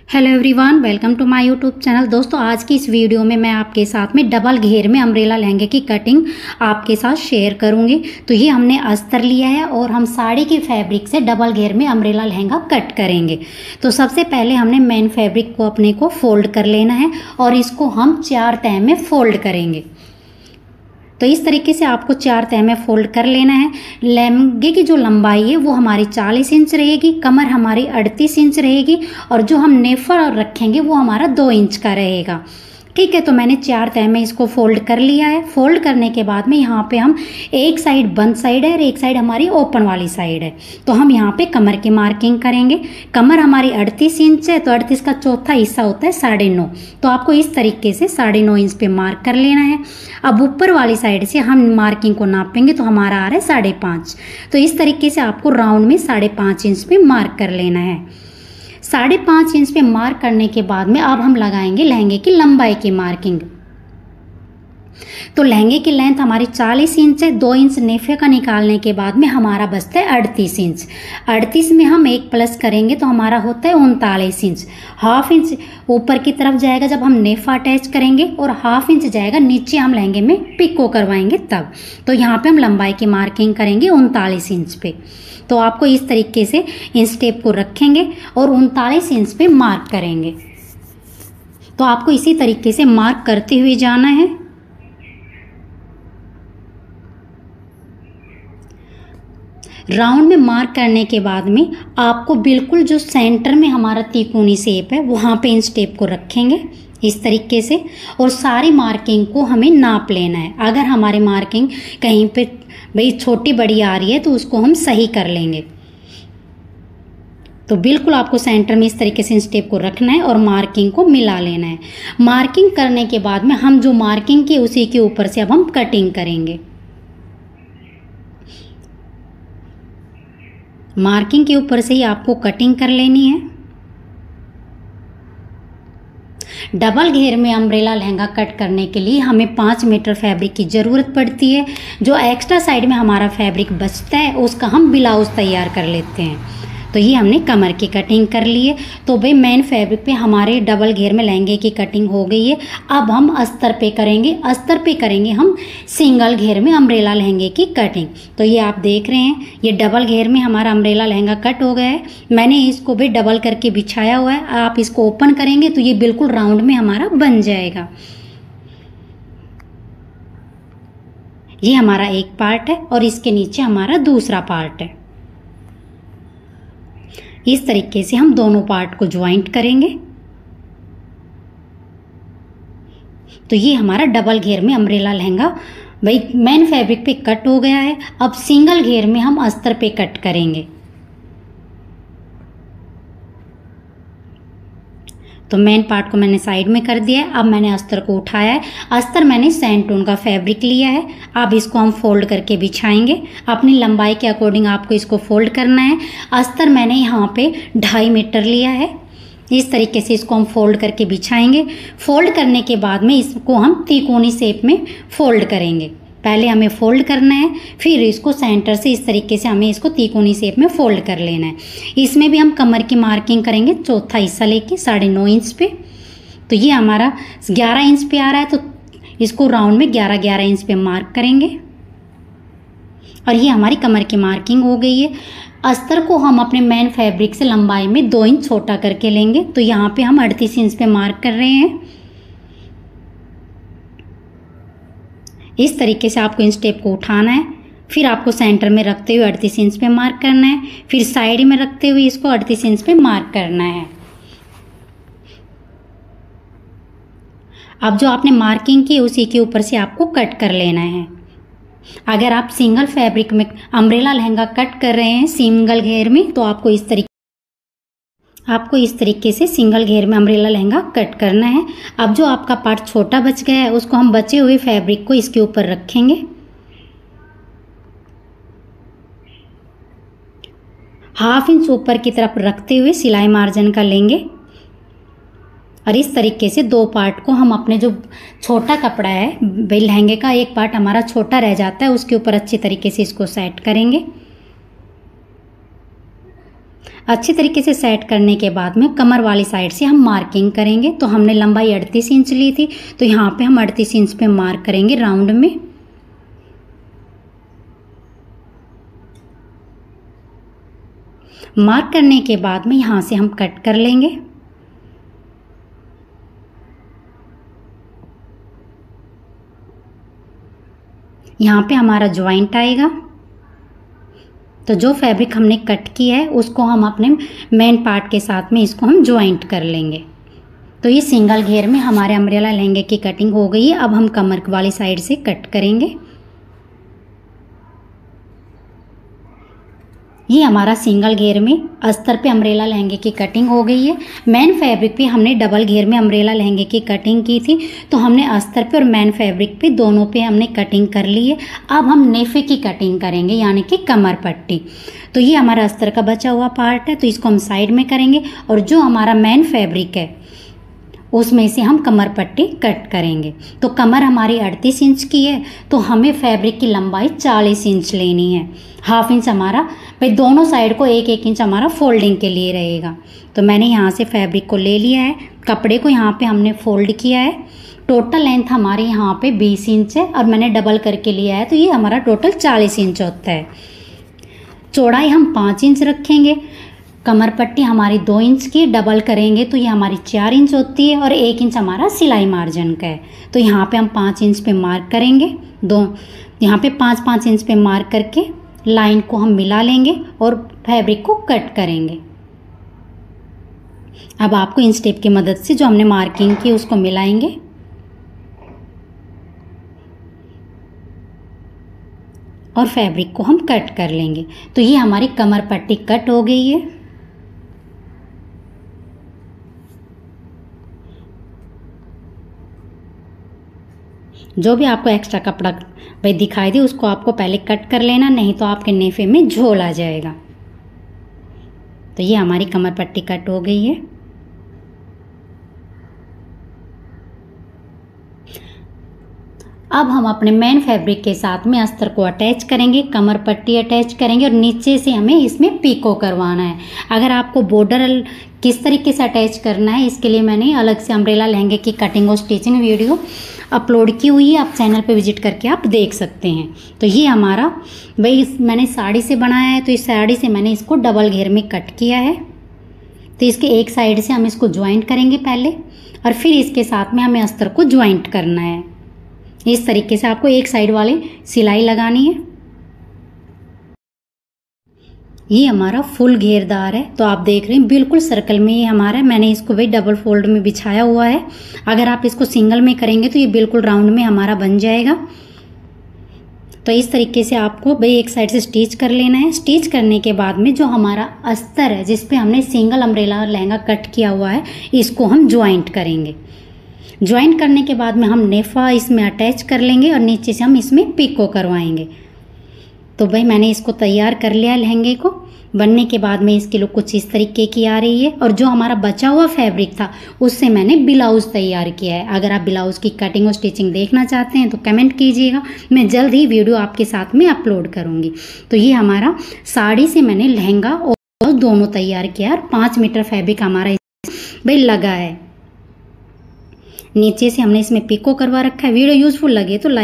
Hello everyone, welcome to my YouTube channel. दोस्तों, आज की इस वीडियो में मैं आपके साथ में डबल घेर में अम्ब्रेला लहंगे की कटिंग आपके साथ शेयर करूंगी। तो ये हमने अस्तर लिया है और हम साड़ी की फैब्रिक से डबल घेर में अम्ब्रेला लहंगा कट करेंगे। तो सबसे पहले हमने मेन फैब्रिक को अपने को फोल्ड कर लेना है और इसको हम 4 तह में फोल्ड करेंगे। तो इस तरीके से आपको 4 तह में फोल्ड कर लेना है। लहंगे की जो लंबाई है वो हमारी 40 इंच रहेगी, कमर हमारी 38 इंच रहेगी और जो हम नेफा रखेंगे वो हमारा 2 इंच का रहेगा। ठीक है, तो मैंने 4 तह में इसको फोल्ड कर लिया है। फोल्ड करने के बाद में यहाँ पे हम एक साइड बंद साइड है और एक साइड हमारी ओपन वाली साइड है। तो हम यहाँ पे कमर की मार्किंग करेंगे। कमर हमारी 38 इंच है, तो 38 का चौथा हिस्सा होता है 9.5। तो आपको इस तरीके से 9.5 इंच पे मार्क कर लेना है। अब ऊपर वाली साइड से हम मार्किंग को नापेंगे तो हमारा आ रहा है 5.5। तो इस तरीके से आपको राउंड में 5.5 इंच पे मार्क कर लेना है। 5.5 इंच पे मार्क करने के बाद में अब हम लगाएंगे लहंगे की लंबाई की मार्किंग। तो लहंगे की लेंथ हमारी 40 इंच है। 2 इंच नेफे का निकालने के बाद में हमारा बचता है 38 इंच। 38 में हम 1 प्लस करेंगे तो हमारा होता है 39 इंच। हाफ इंच ऊपर की तरफ जाएगा जब हम नेफा अटैच करेंगे और हाफ इंच जाएगा नीचे हम लहंगे में पिको करवाएंगे तब। तो यहाँ पे हम लंबाई की मार्किंग करेंगे 39 इंच पे। तो आपको इस तरीके से इंच टेप को रखेंगे और 39 इंच पे मार्क करेंगे। तो आपको इसी तरीके से मार्क करते हुए जाना है। राउंड में मार्क करने के बाद में आपको बिल्कुल जो सेंटर में हमारा तिकोनी शेप है वहाँ पे इंच टेप को रखेंगे इस तरीके से और सारी मार्किंग को हमें नाप लेना है। अगर हमारे मार्किंग कहीं पे भाई छोटी बड़ी आ रही है तो उसको हम सही कर लेंगे। तो बिल्कुल आपको सेंटर में इस तरीके से इंच टेप को रखना है और मार्किंग को मिला लेना है। मार्किंग करने के बाद में हम जो मार्किंग की उसी के ऊपर से अब हम कटिंग करेंगे। मार्किंग के ऊपर से ही आपको कटिंग कर लेनी है। डबल घेर में अम्ब्रेला लहंगा कट करने के लिए हमें 5 मीटर फैब्रिक की ज़रूरत पड़ती है। जो एक्स्ट्रा साइड में हमारा फैब्रिक बचता है उसका हम ब्लाउज तैयार कर लेते हैं। तो ये हमने कमर की कटिंग कर ली है। तो भाई मेन फैब्रिक पे हमारे डबल घेर में लहंगे की कटिंग हो गई है। अब हम अस्तर पे करेंगे। अस्तर पे करेंगे हम सिंगल घेर में अम्ब्रेला लहंगे की कटिंग। तो ये आप देख रहे हैं, ये डबल घेर में हमारा अम्ब्रेला लहंगा कट हो गया है। मैंने इसको भी डबल करके बिछाया हुआ है। आप इसको ओपन करेंगे तो ये बिल्कुल राउंड में हमारा बन जाएगा। ये हमारा एक पार्ट है और इसके नीचे हमारा दूसरा पार्ट है। इस तरीके से हम दोनों पार्ट को ज्वाइंट करेंगे। तो ये हमारा डबल घेर में अम्ब्रेला लहंगा भाई मेन फैब्रिक पे कट हो गया है। अब सिंगल घेर में हम अस्तर पे कट करेंगे। तो मेन पार्ट को मैंने साइड में कर दिया है। अब मैंने अस्तर को उठाया है। अस्तर मैंने सैंड टोन का फैब्रिक लिया है। अब इसको हम फोल्ड करके बिछाएंगे। अपनी लंबाई के अकॉर्डिंग आपको इसको फोल्ड करना है। अस्तर मैंने यहाँ पे 2.5 मीटर लिया है। इस तरीके से इसको हम फोल्ड करके बिछाएंगे। फोल्ड करने के बाद में इसको हम त्रिकोणी शेप में फोल्ड करेंगे। पहले हमें फोल्ड करना है, फिर इसको सेंटर से इस तरीके से हमें इसको त्रिकोणी शेप में फोल्ड कर लेना है। इसमें भी हम कमर की मार्किंग करेंगे चौथा हिस्सा लेके 9.5 इंच पे। तो ये हमारा 11 इंच पे आ रहा है तो इसको राउंड में 11 इंच पे मार्क करेंगे। और ये हमारी कमर की मार्किंग हो गई है। अस्तर को हम अपने मेन फैब्रिक से लंबाई में 2 इंच छोटा करके लेंगे। तो यहाँ पे हम 38 इंच पे मार्क कर रहे हैं। इस तरीके से आपको इंच टेप को उठाना है। फिर आपको सेंटर में रखते हुए 38 इंच पे मार्क करना है। फिर साइड में रखते हुए इसको 38 इंच पे मार्क करना है। अब जो आपने मार्किंग की उसी के ऊपर से आपको कट कर लेना है। अगर आप सिंगल फैब्रिक में अम्ब्रेला लहंगा कट कर रहे हैं सिंगल घेर में तो आपको इस तरीके से सिंगल घेर में अम्ब्रेला लहंगा कट करना है। अब जो आपका पार्ट छोटा बच गया है उसको हम बचे हुए फैब्रिक को इसके ऊपर रखेंगे। हाफ इंच ऊपर की तरफ रखते हुए सिलाई मार्जिन का लेंगे और इस तरीके से 2 पार्ट को हम अपने जो छोटा कपड़ा है भाई लहंगे का एक पार्ट हमारा छोटा रह जाता है उसके ऊपर अच्छी तरीके से इसको सेट करेंगे। अच्छी तरीके से सेट करने के बाद में कमर वाली साइड से हम मार्किंग करेंगे। तो हमने लंबाई 38 इंच ली थी, तो यहाँ पे हम 38 इंच पे मार्क करेंगे राउंड में। मार्क करने के बाद में यहाँ से हम कट कर लेंगे। यहाँ पे हमारा ज्वाइंट आएगा। तो जो फैब्रिक हमने कट किया है उसको हम अपने मेन पार्ट के साथ में इसको हम ज्वाइंट कर लेंगे। तो ये सिंगल घेर में हमारे अम्ब्रेला लहंगे की कटिंग हो गई है। अब हम कमर वाली साइड से कट करेंगे। ये हमारा सिंगल घेर में अस्तर पे अम्ब्रेला लहंगे की कटिंग हो गई है। मेन फैब्रिक पे हमने डबल घेर में अम्ब्रेला लहंगे की कटिंग की थी, तो हमने अस्तर पे और मेन फैब्रिक पे दोनों पे हमने कटिंग कर ली है। अब हम नेफे की कटिंग करेंगे, यानी कि कमर पट्टी। तो ये हमारा अस्तर का बचा हुआ पार्ट है, तो इसको हम साइड में करेंगे और जो हमारा मेन फैब्रिक है उसमें से हम कमर पट्टी कट करेंगे। तो कमर हमारी 38 इंच की है, तो हमें फैब्रिक की लंबाई 40 इंच लेनी है। हाफ इंच हमारा भाई दोनों साइड को 1-1 इंच हमारा फोल्डिंग के लिए रहेगा। तो मैंने यहाँ से फैब्रिक को ले लिया है, कपड़े को यहाँ पे हमने फोल्ड किया है। टोटल लेंथ हमारी यहाँ पे 20 इंच है और मैंने डबल करके लिया है, तो ये हमारा टोटल 40 इंच होता है। चौड़ाई हम 5 इंच रखेंगे। कमर पट्टी हमारी 2 इंच की, डबल करेंगे तो ये हमारी 4 इंच होती है और 1 इंच हमारा सिलाई मार्जिन का है। तो यहाँ पे हम 5 इंच पे मार्क करेंगे। यहाँ पे 5-5 इंच पे मार्क करके लाइन को हम मिला लेंगे और फैब्रिक को कट करेंगे। अब आपको इंच टेप की मदद से जो हमने मार्किंग की उसको मिलाएंगे। और फैब्रिक को हम कट कर लेंगे। तो ये हमारी कमर पट्टी कट हो गई है। जो भी आपको एक्स्ट्रा कपड़ा भाई दिखाई दे उसको आपको पहले कट कर लेना, नहीं तो आपके नेफे में झोल आ जाएगा। तो ये हमारी कमर पट्टी कट हो गई है। अब हम अपने मेन फैब्रिक के साथ में अस्तर को अटैच करेंगे, कमर पट्टी अटैच करेंगे और नीचे से हमें इसमें पीको करवाना है। अगर आपको बॉर्डर किस तरीके से अटैच करना है, इसके लिए मैंने अलग से अम्ब्रेला लहंगे की कटिंग और स्टिचिंग वीडियो अपलोड की हुई है, आप चैनल पे विजिट करके आप देख सकते हैं। तो ये हमारा भाई मैंने साड़ी से बनाया है, तो इस साड़ी से मैंने इसको डबल घेर में कट किया है। तो इसके एक साइड से हम इसको ज्वाइंट करेंगे पहले और फिर इसके साथ में हमें अस्तर को ज्वाइंट करना है। इस तरीके से आपको एक साइड वाले सिलाई लगानी है। ये हमारा फुल घेरदार है, तो आप देख रहे हैं बिल्कुल सर्कल में ये हमारा है। मैंने इसको भाई डबल फोल्ड में बिछाया हुआ है। अगर आप इसको सिंगल में करेंगे तो ये बिल्कुल राउंड में हमारा बन जाएगा। तो इस तरीके से आपको भाई एक साइड से स्टिच कर लेना है। स्टिच करने के बाद में जो हमारा अस्तर है जिस पे हमने सिंगल अम्ब्रेला लहंगा कट किया हुआ है, इसको हम ज्वाइंट करेंगे। ज्वाइंट करने के बाद में हम नेफा इसमें अटैच कर लेंगे और नीचे से हम इसमें पिको करवाएंगे। तो भाई मैंने इसको तैयार कर लिया लहंगे को। बनने के बाद में इसकी लुक कुछ इस तरीके की आ रही है और जो हमारा बचा हुआ फैब्रिक था उससे मैंने ब्लाउज तैयार किया है। अगर आप ब्लाउज की कटिंग और स्टिचिंग देखना चाहते हैं तो कमेंट कीजिएगा, मैं जल्द ही वीडियो आपके साथ में अपलोड करूंगी। तो ये हमारा साड़ी से मैंने लहंगा और दोनों तैयार किया और 5 मीटर फैब्रिक हमारा भाई लगा है। नीचे से हमने इसमें पिको करवा रखा है। वीडियो यूजफुल लगे तो लाइक